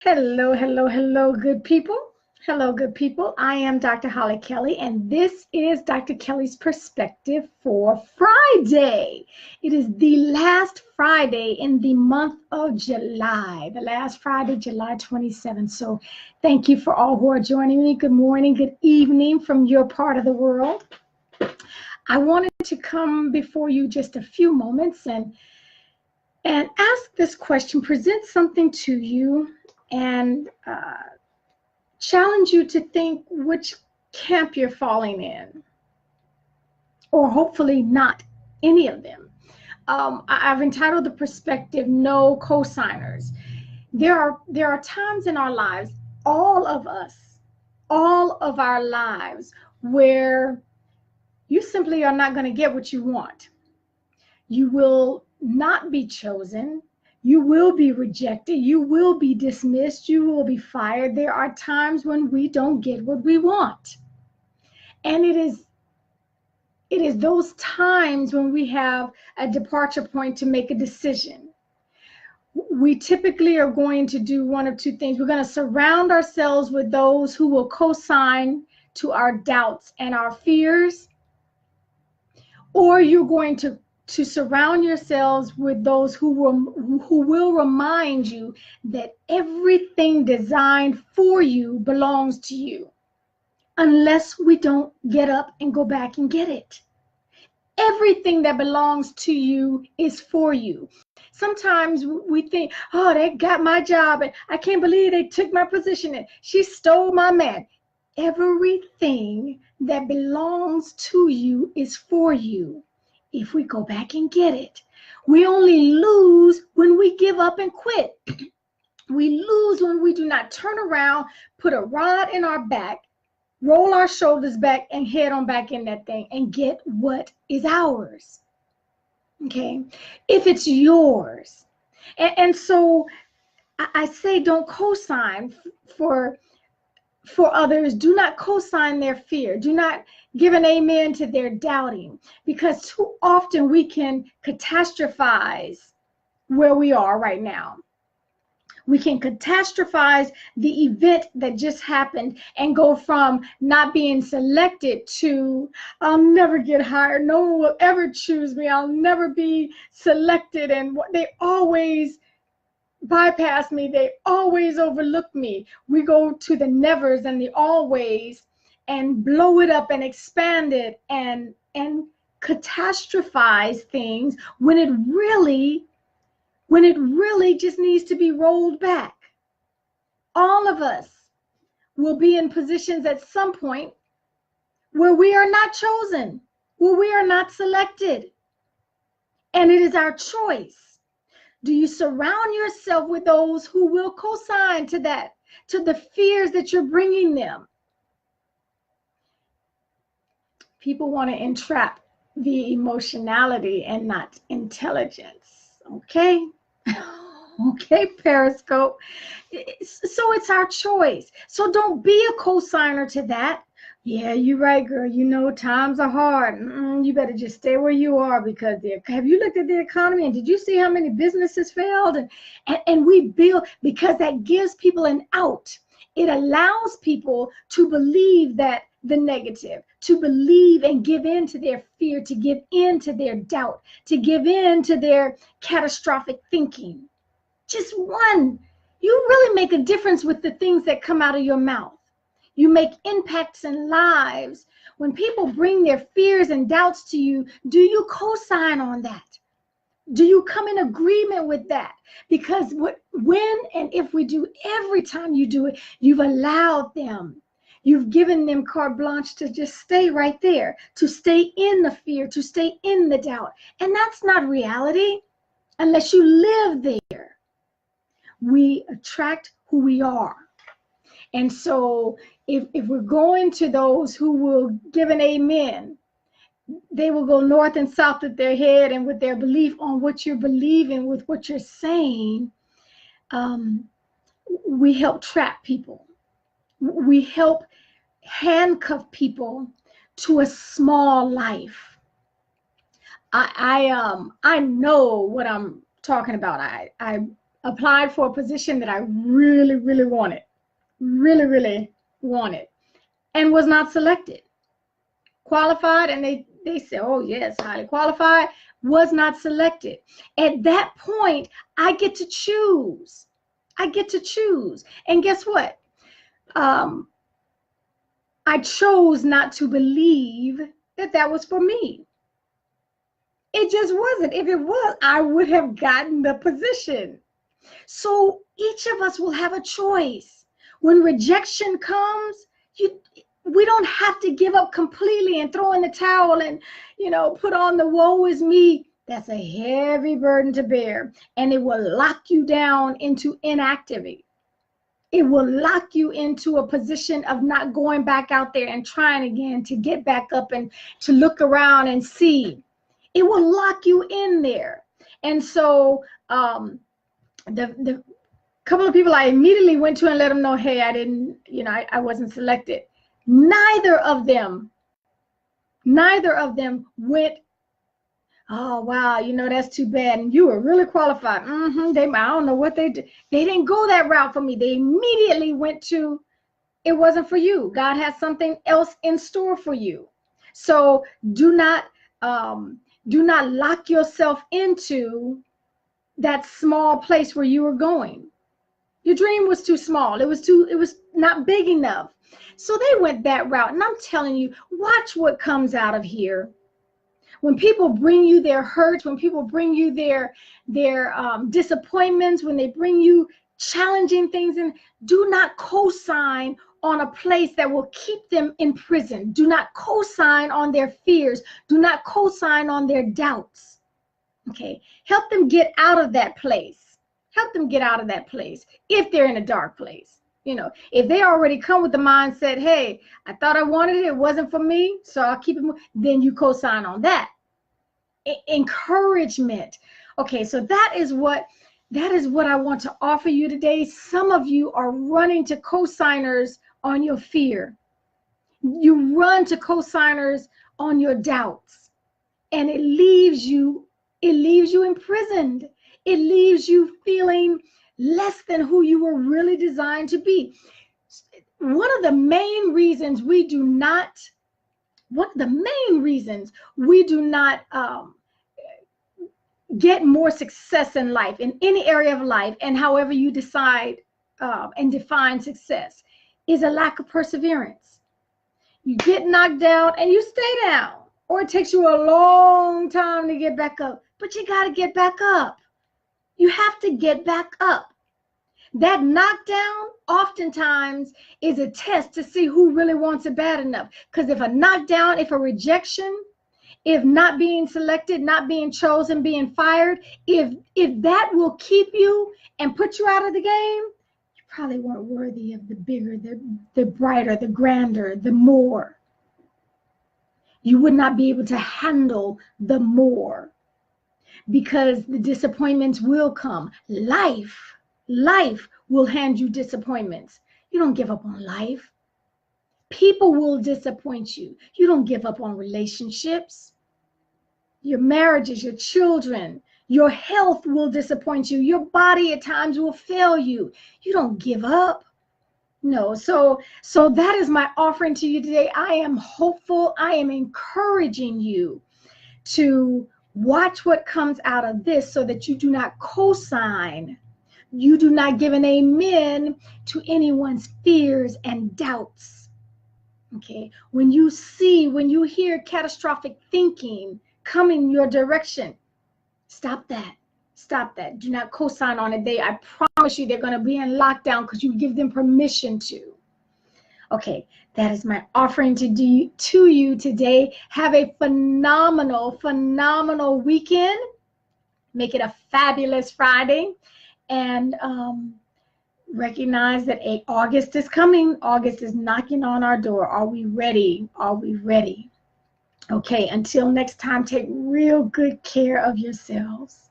Hello, hello, hello, good people. Hello, good people. I am Dr. Hollie Kelly, and this is Dr. Kelly's Perspective for Friday. It is the last Friday in the month of July, the last Friday, July 27th. So thank you for all who are joining me. Good morning, good evening from your part of the world. I wanted to come before you just a few moments and ask this question, present something to you, and challenge you to think which camp you're falling in, or hopefully not any of them. I've entitled the perspective "No Cosigners." There are times in our lives, all of us, all of our lives, where you simply are not going to get what you want. You will not be chosen. You will be rejected. You will be dismissed. You will be fired. There are times when we don't get what we want. And it is those times when we have a departure point to make a decision. We typically are going to do one of two things. We're going to surround ourselves with those who will co-sign to our doubts and our fears, or you're going to surround yourselves with those who will remind you that everything designed for you belongs to you, unless we don't get up and go back and get it. Everything that belongs to you is for you. Sometimes we think, oh, they got my job and I can't believe they took my position and she stole my man. Everything that belongs to you is for you if we go back and get it. We only lose when we give up and quit. We lose when we do not turn around, put a rod in our back, roll our shoulders back, and head on back in that thing and get what is ours. Okay? If it's yours. And so I say don't co-sign for others. Do not co-sign their fear. Do not give an amen to their doubting, because too often we can catastrophize where we are right now. We can catastrophize the event that just happened and go from not being selected to, I'll never get hired. No one will ever choose me. I'll never be selected. And they always bypass me. They always overlook me. We go to the nevers and the always and blow it up and expand it and catastrophize things when it really just needs to be rolled back. All of us will be in positions at some point where we are not chosen, where we are not selected. And it is our choice. Do you surround yourself with those who will co-sign to that, to the fears that you're bringing them? People want to entrap the emotionality and not intelligence. Okay? Okay, Periscope. So it's our choice. So don't be a co-signer to that. Yeah, you're right, girl. You know, times are hard. You better just stay where you are, because have you looked at the economy and did you see how many businesses failed? And we build, because that gives people an out. It allows people to believe that the negative, to believe and give in to their fear, to give in to their doubt, to give in to their catastrophic thinking. Just one. You really make a difference with the things that come out of your mouth. You make impacts in lives. When people bring their fears and doubts to you, do you co-sign on that? Do you come in agreement with that? Because when and if we do, every time you do it, you've allowed them. You've given them carte blanche to just stay right there, to stay in the fear, to stay in the doubt. And that's not reality unless you live there. We attract who we are. And so if we're going to those who will give an amen, they will go north and south with their head and with their belief on what you're believing, with what you're saying. We help trap people. We help handcuff people to a small life. I know what I'm talking about. applied for a position that I really, really wanted, and was not selected. Qualified, and they said, oh yes, highly qualified, was not selected. At that point, I get to choose. And guess what? I chose not to believe that was for me. It just wasn't. If it was, I would have gotten the position. So each of us will have a choice. When rejection comes, we don't have to give up completely and throw in the towel and, put on the woe is me. That's a heavy burden to bear, and it will lock you down into inactivity. It will lock you into a position of not going back out there and trying again to get back up and to look around and see. It will lock you in there. And so the couple of people I immediately went to and let them know, hey, I didn't, I wasn't selected. Neither of them went, oh, wow, that's too bad. And you were really qualified. I don't know what they did. They didn't go that route for me. They immediately went to, it wasn't for you. God has something else in store for you. So do not lock yourself into that small place where you were going. Your dream was too small. It was not big enough. So they went that route. And I'm telling you, watch what comes out of here. When people bring you their hurts, when people bring you their disappointments, when they bring you challenging things, and do not co-sign on a place that will keep them in prison. Do not co-sign on their fears. Do not co-sign on their doubts. Okay, help them get out of that place. Help them get out of that place if they're in a dark place. If they already come with the mindset, hey, I thought I wanted it, it wasn't for me, so I'll keep it moving, then you co-sign on that. Encouragement. Okay, so that is what I want to offer you today. Some of you are running to co-signers on your fear. You run to co-signers on your doubts, and it leaves you imprisoned. It leaves you feeling less than who you were really designed to be. One of the main reasons we do not get more success in life, in any area of life, and however you decide and define success, is a lack of perseverance. You get knocked down and you stay down, or it takes you a long time to get back up, but you got to get back up. You have to get back up. That knockdown oftentimes is a test to see who really wants it bad enough. Because if a knockdown, if a rejection, if not being selected, not being chosen, being fired, if that will keep you and put you out of the game, you probably weren't worthy of the bigger, the brighter, the grander, the more. You would not be able to handle the more, because the disappointments will come. Life will hand you disappointments. You don't give up on life. People will disappoint you. You don't give up on relationships. Your marriages, your children, your health will disappoint you. Your body at times will fail you. You don't give up. No, so that is my offering to you today. I am hopeful. I am encouraging you to watch what comes out of this so that you do not co-sign. You do not give an amen to anyone's fears and doubts. Okay, when you hear catastrophic thinking coming your direction, stop that. Do not co-sign on it. I promise you they're going to be in lockdown because you give them permission to. Okay, that is my offering to you today. Have a phenomenal weekend. Make it a fabulous Friday. And recognize that August is coming. August is knocking on our door. Are we ready? Okay, until next time, take real good care of yourselves.